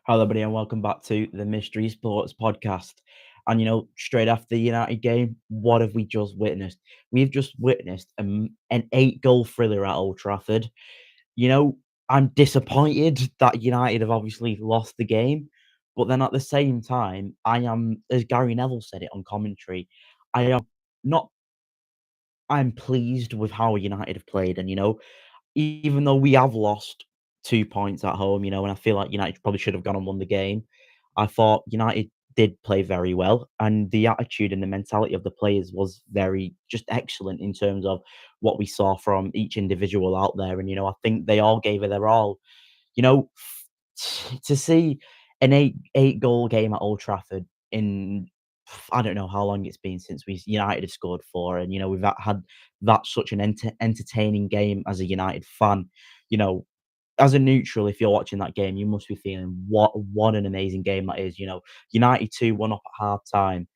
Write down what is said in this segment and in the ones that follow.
Hello, everybody, and welcome back to the Mystery Sports Podcast. And straight after the United game, what have we just witnessed? We've just witnessed an eight-goal thriller at Old Trafford. You know, I'm disappointed that United have obviously lost the game, but then at the same time, I am, as Gary Neville said it on commentary, I am not. I'm pleased with how United have played, and even though we have lost 2 points at home, and I feel like United probably should have gone and won the game, I thought United did play very well, and the attitude and the mentality of the players was very just excellent in terms of what we saw from each individual out there, and, I think they all gave it their all. You know, to see an eight goal game at Old Trafford in I don't know how long it's been since we United have scored 4, and, we've had that such an entertaining game as a United fan. You know, as a neutral, if you're watching that game, you must be feeling what an amazing game that is. United 2-1 up at half time.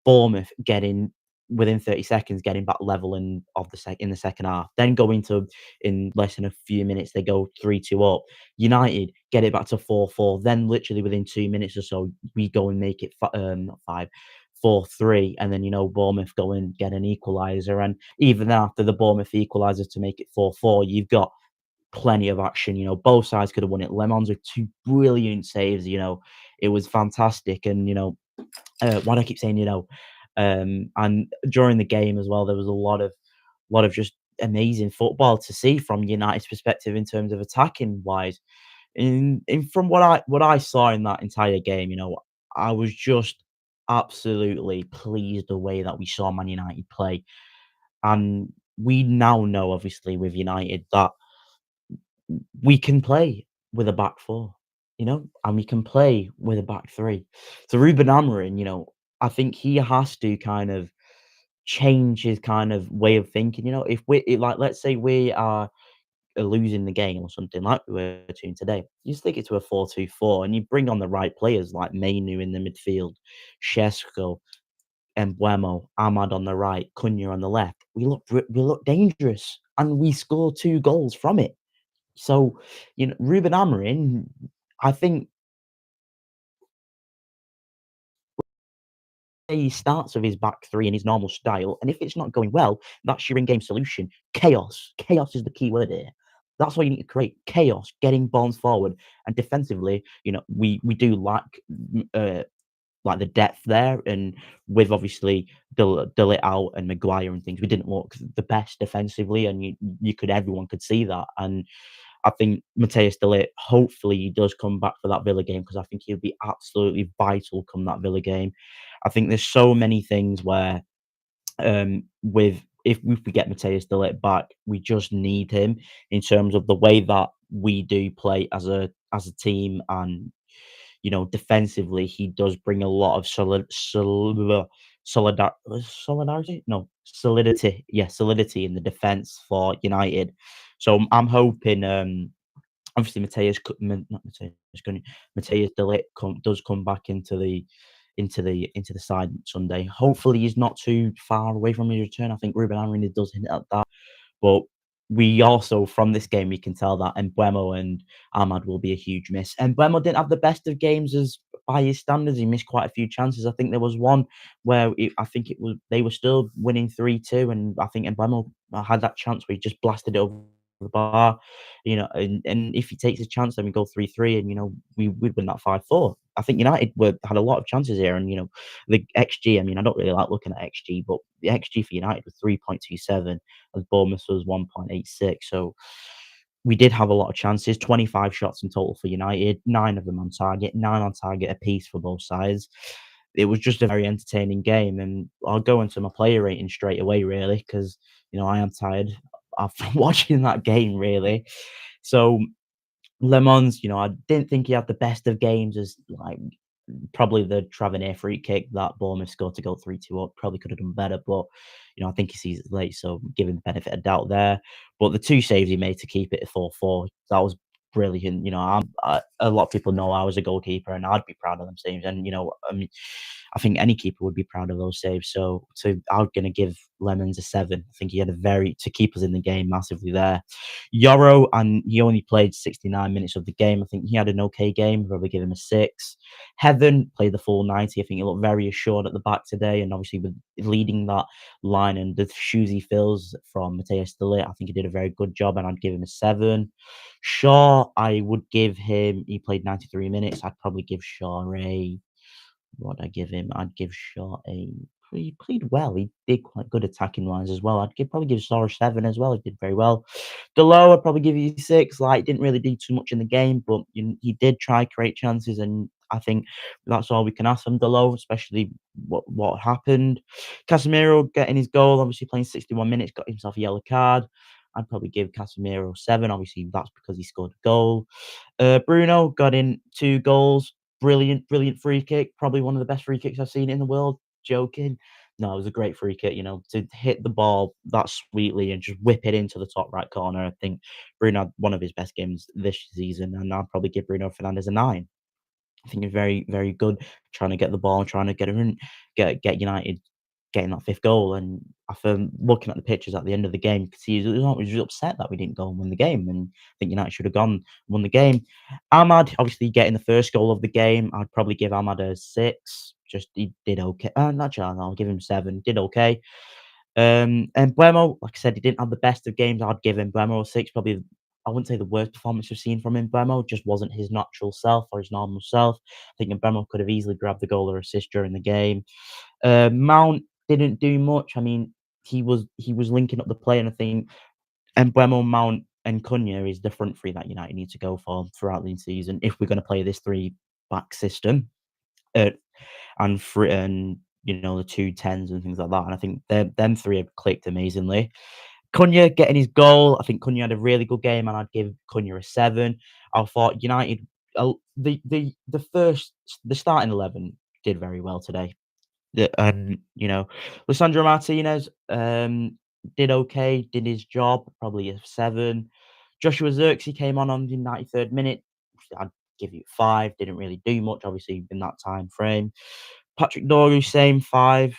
Bournemouth getting within 30 seconds, getting back level in the second half. Then going to in less than a few minutes, they go 3-2 up. United get it back to 4-4. Then literally within 2 minutes or so, we go and make it not 5. 4-3, and then Bournemouth go and get an equaliser, and even after the Bournemouth equaliser to make it 4-4, you've got plenty of action. Both sides could have won it. Lemons with two brilliant saves. It was fantastic. And why do I keep saying and during the game as well, there was a lot of just amazing football to see from United's perspective in terms of attacking wise. In from what I saw in that entire game, I was just absolutely pleased the way that we saw Man United play. And we now know, obviously, with United that we can play with a back four, and we can play with a back three. So Ruben Amorim, I think he has to kind of change his kind of way of thinking. If like, let's say we are losing the game or something like we were doing today, you stick it to a 4-2-4, and you bring on the right players like Mainu in the midfield, Shesko, Embuemo, Ahmad on the right, Cunha on the left. We look dangerous, and we score 2 goals from it. So, Ruben Amorim, I think he starts with his back three in his normal style, and if it's not going well, that's your in-game solution. Chaos. Chaos is the key word here. That's what you need to create. Chaos, getting balls forward, and defensively, we do like the depth there, and with obviously Dillit out and Maguire and things, we didn't look the best defensively, and everyone could see that. And I think Mateus De Ligt, hopefully he does come back for that Villa game, because I think he'll be absolutely vital come that Villa game. I think there's so many things where, with if we get Mateus De Ligt back, we just need him in terms of the way that we do play as a team. And defensively, he does bring a lot of solidarity, no, solidity, yeah, solidity in the defense for United. So I'm hoping, obviously not Mateus Cunha, Mateus De Ligt does come back into the side Sunday. Hopefully, he's not too far away from his return. I think Ruben Amorim does hint at that, but we also, from this game, we can tell that Embuemo and Ahmad will be a huge miss. Embuemo didn't have the best of games as by his standards. He missed quite a few chances. I think there was one where I think it was they were still winning 3-2, and I think Embuemo had that chance where he just blasted it over the bar. And if he takes his chance, then we go 3-3, and we'd win that 5-4. I think United had a lot of chances here, and the XG. I mean, I don't really like looking at XG, but the XG for United was 3.27, as Bournemouth was 1.86. So we did have a lot of chances. 25 shots in total for United, 9 of them on target, 9 on target apiece for both sides. It was just a very entertaining game, and I'll go into my player rating straight away, really, because I am tired after watching that game, really. So Lemons, I didn't think he had the best of games, as like probably the Tavernier free kick that Bournemouth scored to go 3-2 up. Probably could have done better, but I think he sees it late, so give him the benefit of doubt there. But the 2 saves he made to keep it at 4-4, that was brilliant. A lot of people know I was a goalkeeper, and I'd be proud of them saves. And I mean, I think any keeper would be proud of those saves. So I'm gonna give Lemons a 7. I think he had a very to keep us in the game massively there. Yoro, and he only played 69 minutes of the game. I think he had an okay game. Probably give him a 6. Heaven played the full 90. I think he looked very assured at the back today, and obviously with leading that line and the shoes he fills from Mateus Delit, I think he did a very good job, and I'd give him a 7. Shaw, I would give him. He played 93 minutes. I'd probably give Shaw a what I give him, I'd give Shaw a he played well. He did quite good attacking lines as well. Probably give Shaw a 7 as well. He did very well. Delo, I'd probably give you 6. Like, didn't really do too much in the game, but he did try create chances, and I think that's all we can ask from Delo, especially what happened. Casemiro getting his goal, obviously playing 61 minutes, got himself a yellow card. I'd probably give Casemiro 7. Obviously, that's because he scored a goal. Bruno got in 2 goals. Brilliant, brilliant free kick. Probably one of the best free kicks I've seen in the world. Joking. No, it was a great free kick, to hit the ball that sweetly and just whip it into the top right corner. I think Bruno had one of his best games this season, and I'd probably give Bruno Fernandes a 9. I think he's very, very good trying to get the ball and trying to get him get United getting that 5th goal. And after looking at the pictures at the end of the game, you could see he was upset that we didn't go and win the game, and I think United should have gone and won the game. Ahmad obviously getting the first goal of the game, I'd probably give Ahmad a 6. Just he did okay. Not sure, I'll give him 7. Did okay. And Buemo, like I said, he didn't have the best of games. I'd give him Buemo a 6. Probably, I wouldn't say the worst performance we've seen from him. Buemo just wasn't his natural self or his normal self. I think Buemo could have easily grabbed the goal or assist during the game. Mount didn't do much. I mean, he was linking up the play, and I think Mbeumo, Mount, and Cunha is the front three that United need to go for throughout the season if we're going to play this three back system. Uh, and free, and the 2 10s and things like that. And I think them three have clicked amazingly. Cunha getting his goal. I think Cunha had a really good game, and I'd give Cunha a 7. I thought United, the starting 11 did very well today. And Lisandro Martinez did okay, did his job, probably a 7. Joshua Zirkzee came on the 93rd minute. I'd give you 5. Didn't really do much, obviously, in that time frame. Patrick Doru, same 5.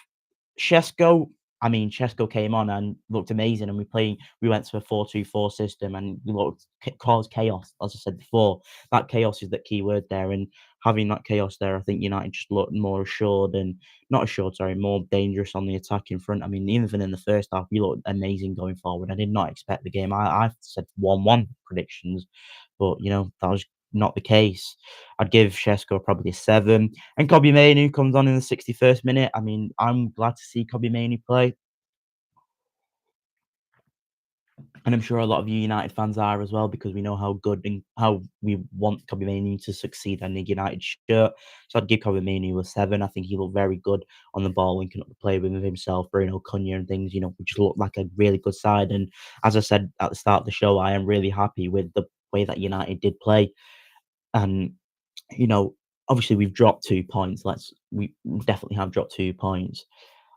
Shesko, Shesko came on and looked amazing, and we went to a 4-2-4 system, and we looked caused chaos, as I said before. That chaos is the key word there, and having that chaos there, I think United just looked more assured and not assured, sorry, more dangerous on the attack in front. I mean, even in the first half, we looked amazing going forward. I did not expect the game. I said 1-1 predictions, but that was not the case. I'd give Shesko probably a 7. And Kobbie Mainoo comes on in the 61st minute. I mean, I'm glad to see Kobbie Mainoo play. And I'm sure a lot of you United fans are as well, because we know how good and how we want Kobbie Mainoo to succeed in a United shirt. So I'd give Kobbie Mainoo a 7. I think he looked very good on the ball, linking up the play with himself, Bruno Cunha and things, which looked like a really good side. And as I said at the start of the show, I am really happy with the way that United did play. And you know, obviously we've dropped 2 points. We definitely have dropped 2 points,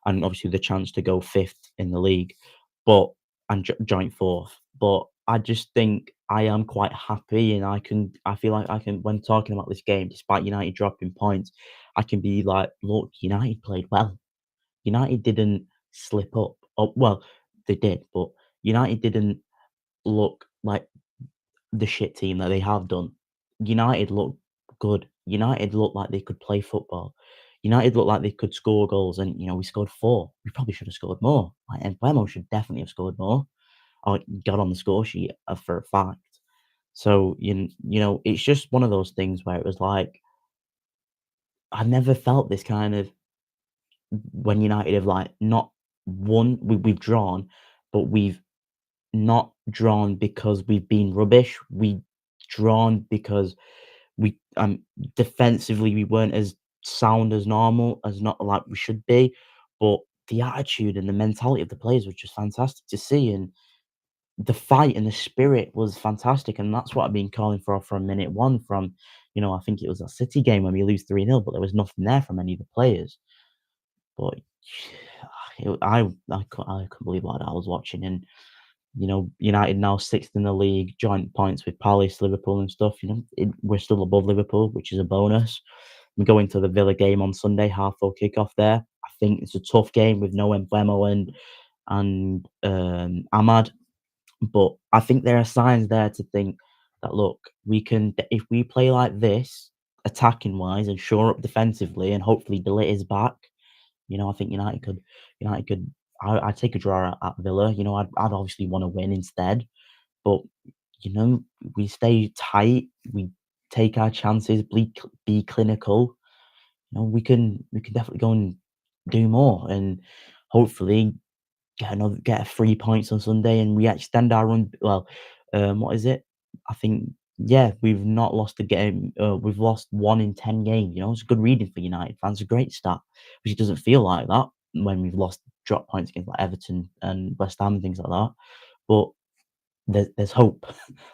and obviously the chance to go 5th in the league, but and joint 4th. But I just think I am quite happy, and I feel like I can, when talking about this game, despite United dropping points, I can be like, look, United played well. United didn't slip up. Oh, well, they did, but United didn't look like the shit team that they have done. United looked good. United looked like they could play football. United looked like they could score goals, and we scored 4. We probably should have scored more. And Mbeumo should definitely have scored more, or got on the score sheet for a fact. So it's just one of those things where it was like I've never felt this kind of when United have like not won. We've drawn, but we've not drawn because we've been rubbish. We drawn because we defensively we weren't as sound as normal, as not like we should be, but the attitude and the mentality of the players was just fantastic to see, and the fight and the spirit was fantastic, and that's what I've been calling for from minute one. From I think it was a City game when we lose 3-0, but there was nothing there from any of the players. But I couldn't believe what I was watching. And United now 6th in the league, joint points with Palace, Liverpool, and stuff. We're still above Liverpool, which is a bonus. We go into the Villa game on Sunday, half full kickoff there. I think it's a tough game with no Mbeumo and and Ahmad. But I think there are signs there to think that look, we can if we play like this, attacking wise, and shore up defensively, and hopefully Delay is back. I think United could. I'd take a draw at Villa. I'd obviously want to win instead, but you know, we stay tight. We take our chances. Be clinical. We can definitely go and do more, and hopefully get 3 points on Sunday, and we extend our run. Well, what is it? I think yeah, we've not lost a game. We've lost 1 in 10 games. It's a good reading for United fans. A great start, which it doesn't feel like that when we've lost drop points against like Everton and West Ham and things like that. But there's hope.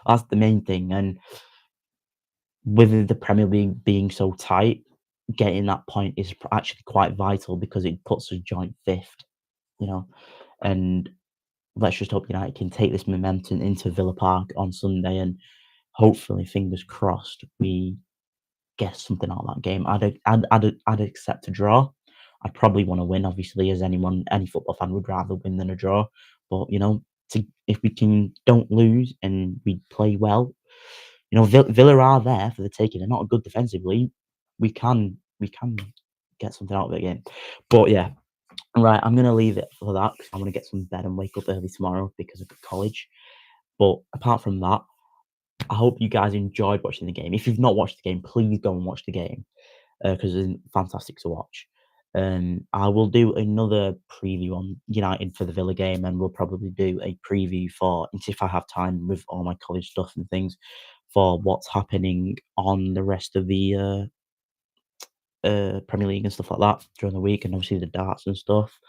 That's the main thing. And with the Premier League being so tight, getting that point is actually quite vital because it puts us joint fifth. You know, and let's just hope United can take this momentum into Villa Park on Sunday, and hopefully, fingers crossed, we get something out of that game. I'd accept a draw. I'd probably want to win, obviously, as any football fan would rather win than a draw. But if we can don't lose and we play well, Villa are there for the taking. They're not good defensively. We can get something out of the game. But yeah, right. I'm gonna leave it for that 'cause I want to get some bed and wake up early tomorrow because of college. But apart from that, I hope you guys enjoyed watching the game. If you've not watched the game, please go and watch the game because it's fantastic to watch. I will do another preview on United for the Villa game, and we'll probably do a preview for, if I have time with all my college stuff and things, for what's happening on the rest of the Premier League and stuff like that during the week, and obviously the darts and stuff.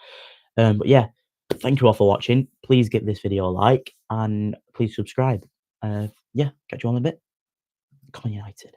But yeah, thank you all for watching. Please give this video a like and please subscribe. Yeah, catch you on in a bit. Come on, United.